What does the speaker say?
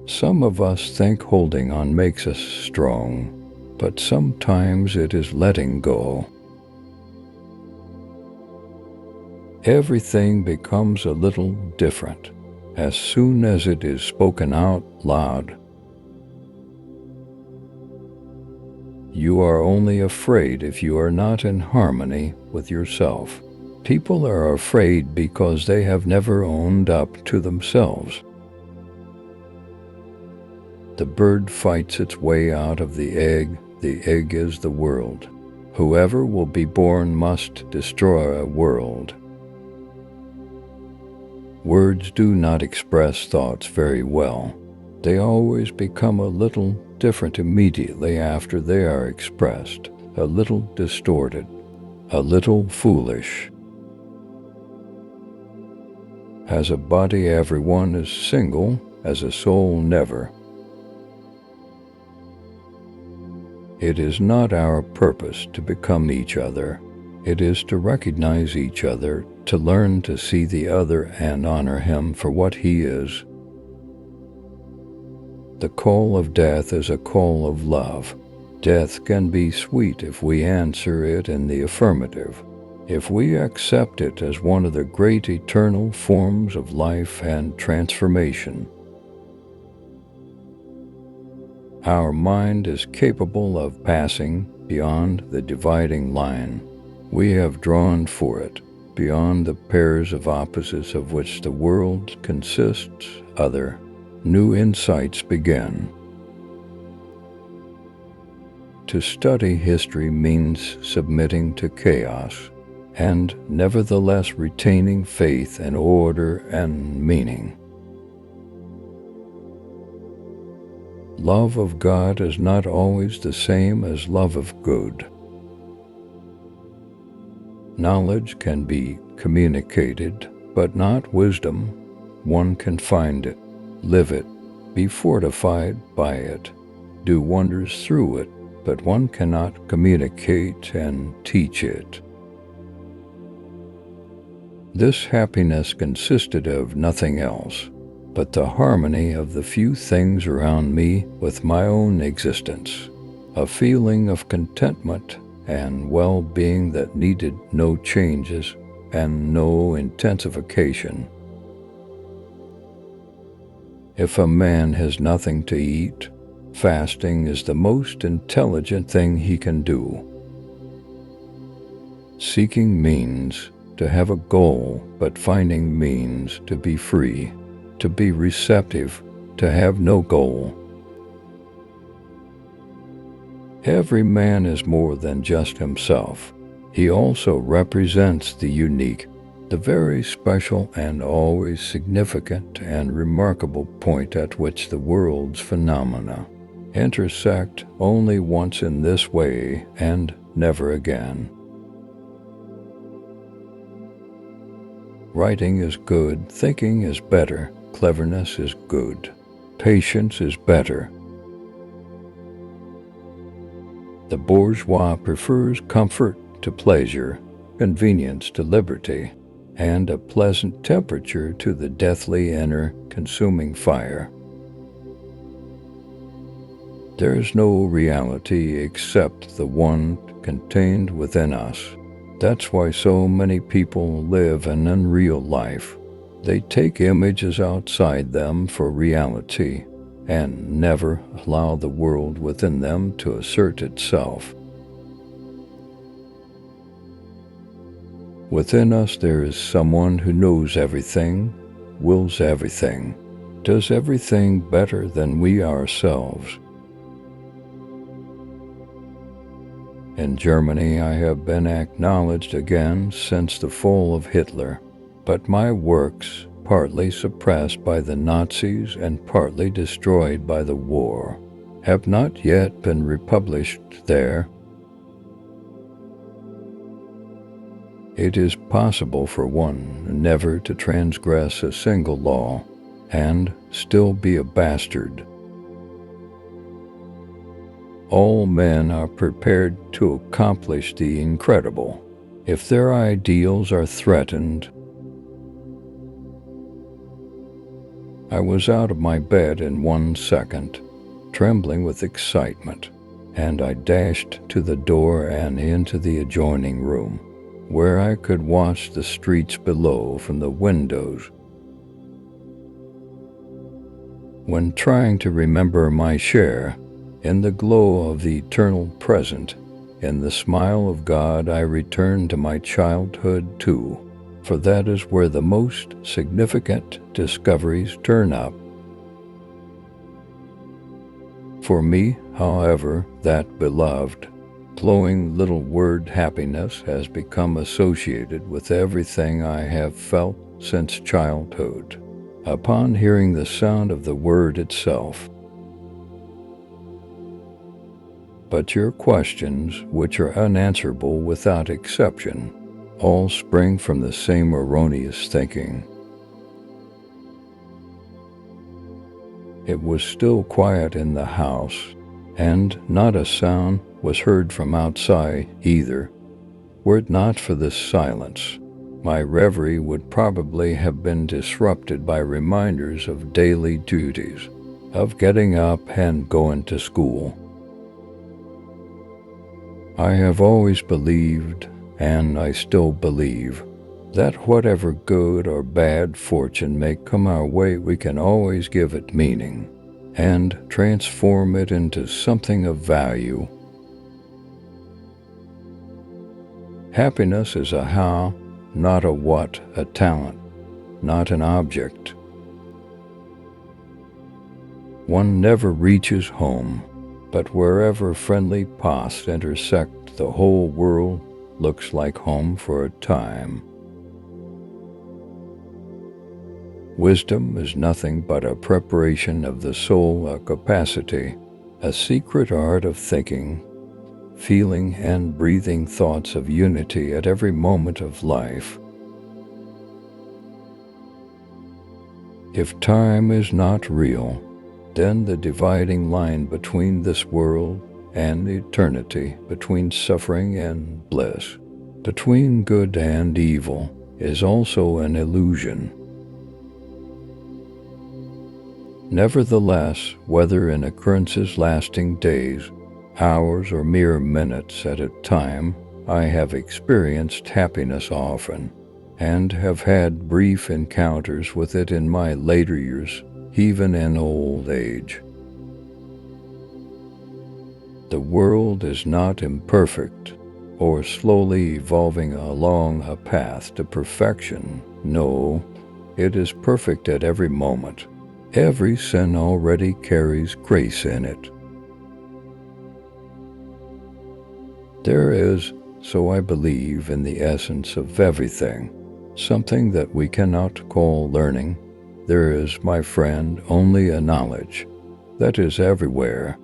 Some of us think holding on makes us strong, but sometimes it is letting go. Everything becomes a little different as soon as it is spoken out loud. You are only afraid if you are not in harmony with yourself. People are afraid because they have never owned up to themselves. The bird fights its way out of the egg is the world. Whoever will be born must destroy a world. Words do not express thoughts very well. They always become a little different immediately after they are expressed, a little distorted, a little foolish. As a body, everyone is single, as a soul, never. It is not our purpose to become each other. It is to recognize each other, to learn to see the other and honor him for what he is. The call of death is a call of love. Death can be sweet if we answer it in the affirmative, if we accept it as one of the great eternal forms of life and transformation. Our mind is capable of passing beyond the dividing line we have drawn for it, beyond the pairs of opposites of which the world consists. Other, new insights begin. To study history means submitting to chaos, and nevertheless retaining faith and order and meaning. Love of God is not always the same as love of good. Knowledge can be communicated, but not wisdom. One can find it, live it, be fortified by it, do wonders through it, but one cannot communicate and teach it. This happiness consisted of nothing else but the harmony of the few things around me with my own existence, a feeling of contentment and well-being that needed no changes and no intensification. If a man has nothing to eat, fasting is the most intelligent thing he can do. Seeking means to have a goal, but finding means to be free, to be receptive, to have no goal. Every man is more than just himself. He also represents the unique, the very special and always significant and remarkable point at which the world's phenomena intersect only once in this way and never again. Writing is good, thinking is better, cleverness is good, patience is better. The bourgeois prefers comfort to pleasure, convenience to liberty, and a pleasant temperature to the deathly inner consuming fire. There is no reality except the one contained within us. That's why so many people live an unreal life. They take images outside them for reality and never allow the world within them to assert itself. Within us there is someone who knows everything, wills everything, does everything better than we ourselves. In Germany, I have been acknowledged again since the fall of Hitler, but my works, partly suppressed by the Nazis and partly destroyed by the war, have not yet been republished there. It is possible for one never to transgress a single law and still be a bastard. All men are prepared to accomplish the incredible if their ideals are threatened. I was out of my bed in 1 second, trembling with excitement, and I dashed to the door and into the adjoining room, where I could watch the streets below from the windows. When trying to remember my share, in the glow of the eternal present, in the smile of God, I returned to my childhood too, for that is where the most significant discoveries turn up. For me, however, that beloved, glowing little word happiness has become associated with everything I have felt since childhood, upon hearing the sound of the word itself. But your questions, which are unanswerable without exception, all spring from the same erroneous thinking. It was still quiet in the house, and not a sound was heard from outside either. Were it not for this silence, my reverie would probably have been disrupted by reminders of daily duties, of getting up and going to school. I have always believed, and I still believe, that whatever good or bad fortune may come our way, we can always give it meaning and transform it into something of value. Happiness is a how, not a what, a talent, not an object. One never reaches home, but wherever friendly paths intersect, the whole world looks like home for a time. Wisdom is nothing but a preparation of the soul, a capacity, a secret art of thinking, feeling, and breathing thoughts of unity at every moment of life. If time is not real, then the dividing line between this world and eternity, between suffering and bliss, between good and evil, is also an illusion. Nevertheless, whether in occurrences lasting days, hours, or mere minutes at a time, I have experienced happiness often, and have had brief encounters with it in my later years, even in old age. The world is not imperfect or slowly evolving along a path to perfection. No, it is perfect at every moment. Every sin already carries grace in it. There is, so I believe, in the essence of everything, something that we cannot call learning. There is, my friend, only a knowledge that is everywhere,